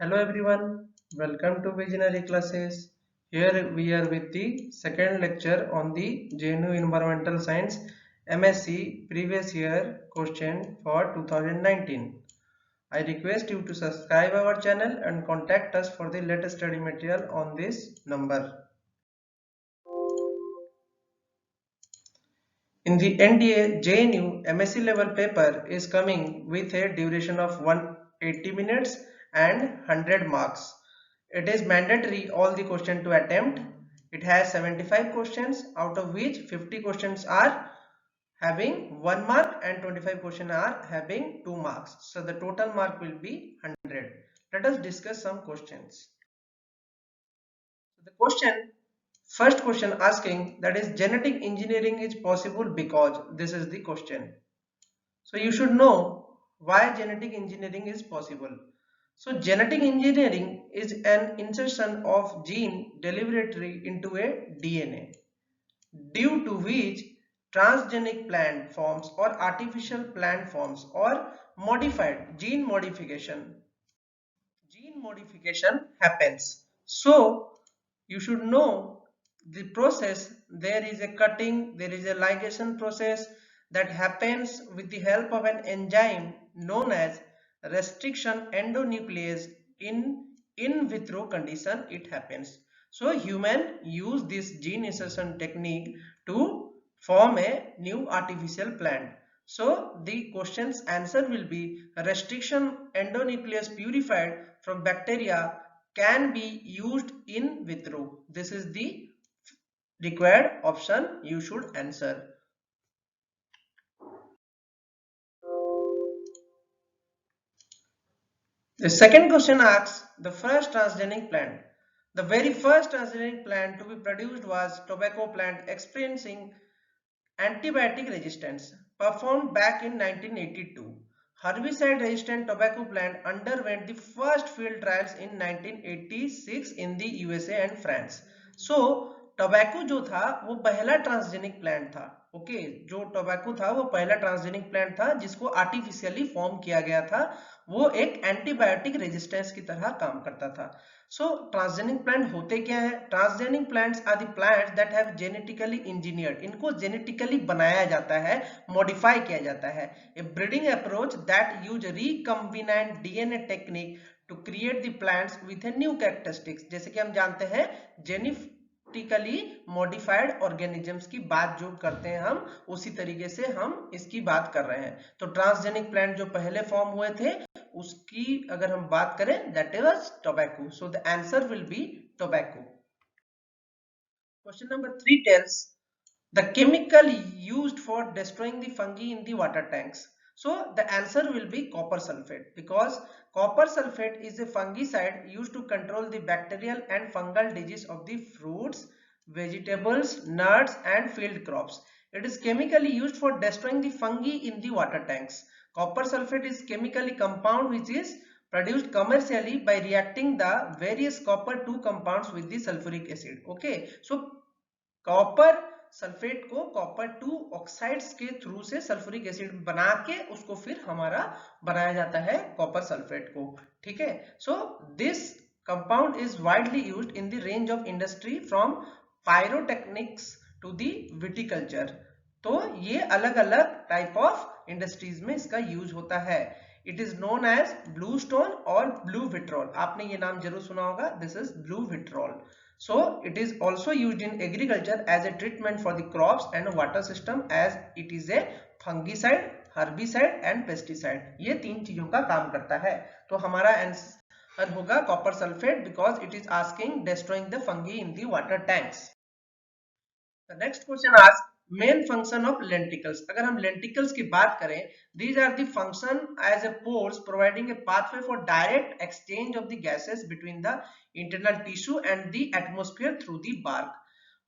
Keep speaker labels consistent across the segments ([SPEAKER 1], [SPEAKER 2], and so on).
[SPEAKER 1] Hello everyone, welcome to Visionary Classes. Here we are with the second lecture on the JNU Environmental Science MSc previous year question for 2019. I request you to subscribe our channel and contact us for the latest study material on this number. In the NDA JNU MSc level paper is coming with a duration of 180 minutes and 100 marks. It is mandatory all the question to attempt. It has 75 questions, out of which 50 questions are having 1 mark and 25 questions are having 2 marks. So the total mark will be 100. Let us discuss some questions. The first question asking, that is, genetic engineering is possible because, this is the question. So you should know why genetic engineering is possible. So genetic engineering is an insertion of gene deliberately into a DNA, due to which transgenic plant forms or artificial plant forms or modified gene modification happens. So you should know the process. There is a cutting, there is a ligation process that happens with the help of an enzyme known as restriction endonuclease. In vitro condition it happens. So human use this gene insertion technique to form a new artificial plant. So the question's answer will be restriction endonuclease purified from bacteria can be used in vitro. This is the required option you should answer. The second question asks the first transgenic plant. The very first transgenic plant to be produced was tobacco plant experiencing antibiotic resistance, performed back in 1982. Herbicide-resistant tobacco plant underwent the first field trials in 1986 in the USA and France. So tobacco जो था वो पहला transgenic plant था. Okay, जो tobacco था वो पहला transgenic plant था जिसको आर्टिफिशियली फॉर्म किया गया था. वो एक एंटीबायोटिक रेजिस्टेंस की तरह काम करता था. सो ट्रांसजेनिक प्लांट होते क्या है? Transgenic plants are the plants that have genetically engineered. इनको जेनेटिकली बनाया जाता है, मॉडिफाई किया जाता है. A breeding approach that use recombinant DNA technique to create the plants with a new characteristics. जैसे कि हम जानते हैं जेनेटिकली मॉडिफाइड ऑर्गेनिजम्स की बात जो करते हैं हम, उसी तरीके से हम इसकी बात कर रहे हैं. तो ट्रांसजेनिक प्लांट जो पहले फॉर्म हुए थे उसकी अगर हम बात करें, that is tobacco. So the answer will be tobacco. Question number 3 tells the chemical used for destroying the fungi in the water tanks. So the answer will be copper sulfate, because copper sulfate is a fungicide used to control the bacterial and fungal disease of the fruits, vegetables, nuts and field crops. It is chemically used for destroying the fungi in the water tanks. Copper sulfate is chemically compound which is produced commercially by reacting the various copper 2 compounds with the sulfuric acid. Okay, so copper sulphate को copper 2 oxides के through से sulphuric acid बना के उसको फिर हमारा बनाया जाता है कॉपर सल्फेट को. ठीक है, so this compound is widely used in the range of industry from pyrotechnics to the viticulture. तो ये अलग अलग टाइप ऑफ इंडस्ट्रीज में इसका यूज होता है. It is known as blue stone और ब्लू विट्रॉल. आपने ये नाम जरूर सुना होगा. This is blue vitriol. So it is also used in agriculture as a treatment for the crops and water system, as it is a fungicide, herbicide and pesticide. ये तीन चीजों का काम करता है. तो हमारा आंसर होगा copper sulphate, because it is asking destroying the fungi in the water tanks. The next question asks main function of lenticles. अगर हम lenticles की बात करें, these are the function as a pores providing a pathway for direct exchange of the gases between the internal tissue and the atmosphere through the bark,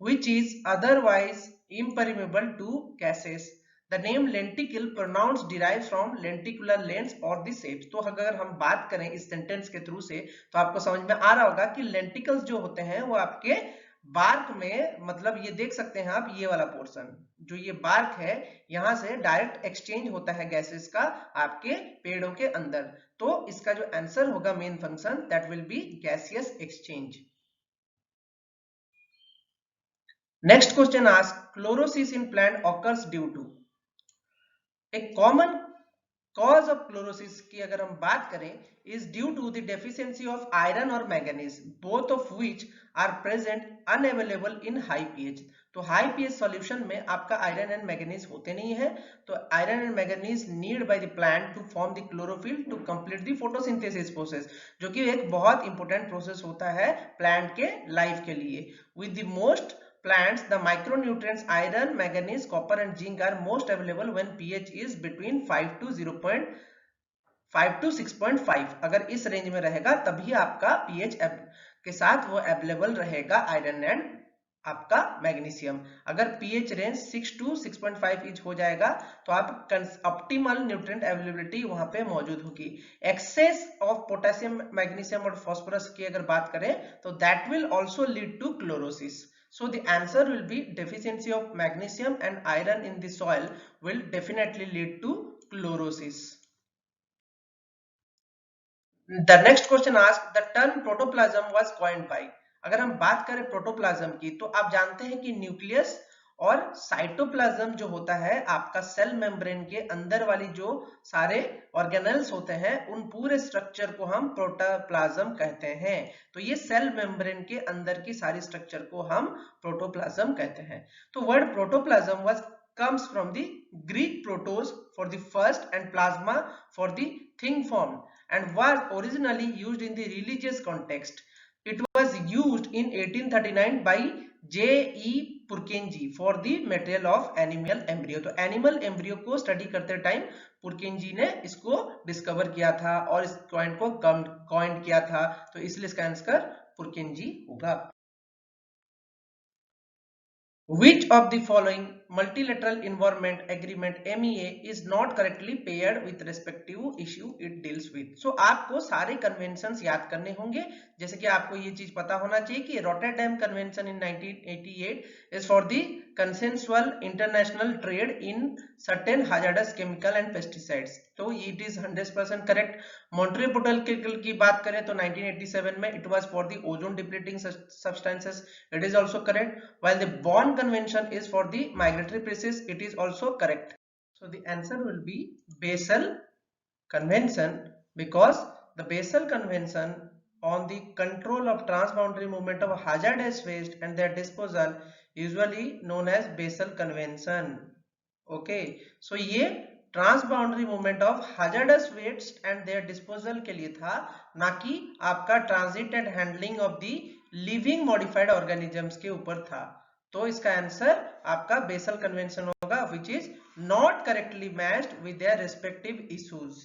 [SPEAKER 1] which is otherwise impermeable to gases. The name lenticle pronounced derives from lenticular lens or the shapes. तो अगर हम बात करें इस sentence के through से तो आपको समझ में आ रहा होगा कि lenticles जो होते हैं वो आपके बार्क में मतलब ये देख सकते हैं आप, ये वाला पोर्शन जो ये बार्क है, यहाँ से डायरेक्ट एक्सचेंज होता है गैसेस का आपके पेड़ों के अंदर। तो इसका जो आंसर होगा main function, that will be gaseous exchange. Next question ask chlorosis in plant occurs due to. एक कॉमन कॉज ऑफ क्लोरोसिस की अगर हम बात करें, is due to the deficiency of iron और manganese, both of which are present unavailable in high pH. तो high pH solution में आपका आयरन एंड मैंगनीज होते नहीं है, तो iron and manganese need by the plant to form the chlorophyll to complete the photosynthesis process, जो कि एक बहुत इंपॉर्टेंट प्रोसेस होता है प्लांट के लाइफ के लिए। With the most plants, the micronutrients iron, manganese, copper and zinc are most available when pH is between 5 to 0.5 to 6.5। अगर इस रेंज में रहेगा तभी आपका pH के साथ वो अवेलेबल रहेगा आयरन एंड आपका मैग्नीशियम। अगर pH रेंज 6 to 6.5 इंच हो जाएगा तो आप ऑप्टिमल न्यूट्रिएंट अवेलेबिलिटी वहां पे मौजूद होगी। एक्सेस ऑफ पोटेशियम, मैग्नीशियम और फास्फोरस की अगर बात करें तो that will also lead to chlorosis. So the answer will be deficiency of magnesium and iron in the soil will definitely lead to chlorosis. The next question asks the term protoplasm was coined by। अगर हम बात करें protoplasm की तो आप जानते हैं कि न्यूक्लियस और साइटोप्लाज्म जो होता है आपका सेल मेम्ब्रेन के अंदर वाली जो सारे ऑर्गेनेल्स होते हैं, उन पूरे स्ट्रक्चर को हम प्रोटोप्लाज्म कहते हैं। तो ये सेल मेम्ब्रेन के अंदर की सारी स्ट्रक्चर को हम प्रोटोप्लाज्म कहते हैं। तो word protoplasm was comes from the Greek protos for the first and plasma for the thing formed, and was originally used in the religious context. It was used in 1839 by J.E. Purkinje for the material of animal embryo। तो animal embryo को study करते time पुरकिंजी ने इसको discover किया था और इस point को कॉइंड किया था, तो इसलिए इसका आंसर पुरकिंजी होगा। Which of the following multilateral environment agreement MEA is not correctly paired with respective issue it deals with? So आपको सारे कन्वेंशंस याद करने होंगे, जैसे कि आपको ये चीज पता होना चाहिए कि Rotterdam convention in 1988 is for the consensual international trade in certain hazardous chemical and pesticides। तो it is 100% correct। Montreal protocol की बात करें तो 1987 में it was for the ozone depleting substances, it is also correct। while the Bonn convention is for the migratory species, it is also correct। So the answer will be Basel convention, because the Basel convention on the control of transboundary movement of hazardous waste and their disposal, usually known as Basel convention। okay, so ये transboundary movement of hazardous waste and there disposal के लिए था, ना कि आपका transit and handling of the living modified organisms के ऊपर था। तो इसका आंसर आपका बेसल कन्वेंशन होगा, which is not correctly matched with their respective issues.